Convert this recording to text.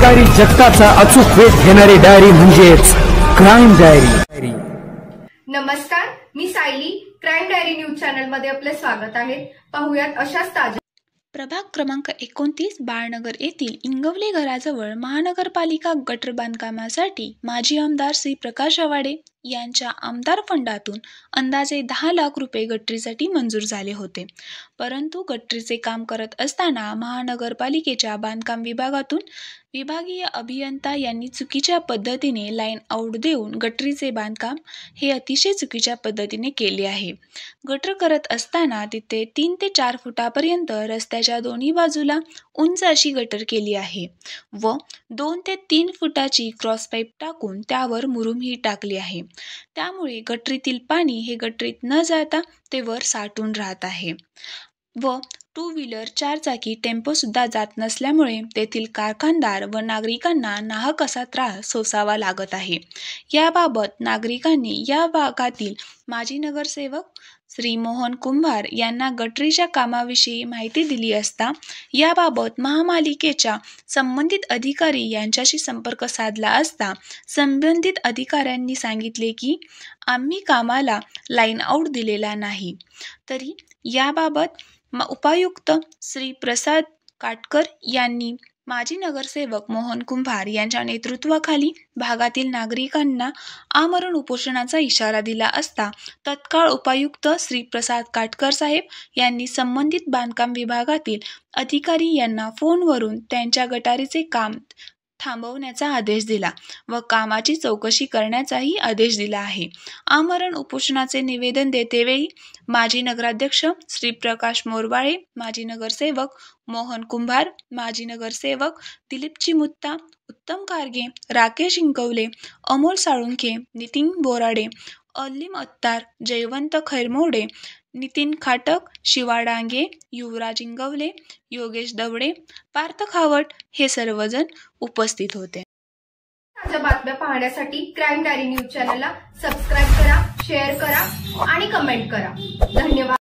गुन्हेगारी जगताचा अचूक वेध घेणारी डायरी म्हणजेच क्राईम डायरी। नमस्कार, मी Sayali. Crime diary news channel मध्ये आपले स्वागत आहे। पाहूयात अशाच ताज्या। प्रभाग क्रमांक 29 बाळनगर येथील इंगवले घराजवळ महानगरपालिका गटर बांधकामासाठी माजी आमदार श्री प्रकाश आवाडे यांच्या आमदार फंडातून अंदाजे 10 लाख रुपये गटरीसाठी मंजूर झाले होते। परंतु गटरीचे काम करत असताना महानगरपालिकेच्या बांधकाम विभागातून विभागीय अभियंता यांनी चुकीच्या पद्धतीने लाईन आउट देऊन गटरीचे बांधकाम हे अतिशय चुकीच्या पद्धतीने केले आहे। गटर करत असताना तिथे 3 ते 4 फुटापर्यंत रस्त्याच्या दोन्ही बाजूला उंच अशी गटर केली आहे व 2 ते 3 फुटाची क्रॉस पाईप टाकून त्यावर मुरुमही टाकली आहे। त्यामुळे गटरीतील पाणी हे गटरीत न जाता ते वर साठून राहत आहे व 2 व्हीलर 4 चाकी टेम्पो सुद्धा जात नसल्यामुळे तेथील कारखानदार व नागरिकांना नाहक असा त्रास सोसावा लागत आहे। याबाबत नागरिकांनी या भागातील माजी नगरसेवक श्री मोहन कुंभार यांना गटरीच्या कामाविषयी माहिती दिली असता याबाबत महापालिकेच्या संबंधित अधिकारी यांच्याशी संपर्क साधला असता संबंधित अधिकाऱ्यांनी सांगितले की आम्ही कामाला लाईन आउट दिलेला नाही। तरी याबाबत उपायुक्त श्री प्रसाद काटकर यांनी माजी नगरसेवक मोहन कुंभार यांच्या नेतृत्वाखाली भागातील नागरिकांना आमरण उपोषणाचा इशारा दिला असता तत्काळ उपायुक्त श्री प्रसाद काटकर साहेब यांनी संबंधित बांधकाम विभागातील अधिकारी यांना फोनवरून त्यांच्या गटारीचे काम थांबवण्याचा आदेश दिला व कामाची चौकशी करण्याचाही आदेश दिला आहे। आमरण उपोषणाचे निवेदन देतेवेळी माजी नगराध्यक्ष श्री प्रकाश मोरवाळे, माजी नगरसेवक मोहन कुंभार, माजी नगरसेवक दिलीप चिमुत्ता, उत्तम कारगे, राकेश इंगवले, अमोल साळुंखे, नितीन बोराडे, अलीम अत्तार, जयवंत खैरमोडे, नितीन खाटक, शिवा डांगे, युवराज इंगवले, योगेश दवडे, पार्थ खावट हे सर्वजण उपस्थित होते। ताज्या बातम्या पाहण्यासाठी क्राईम डायरी न्यूज चॅनलला सबस्क्राईब करा, शेअर करा आणि कमेंट करा। धन्यवाद।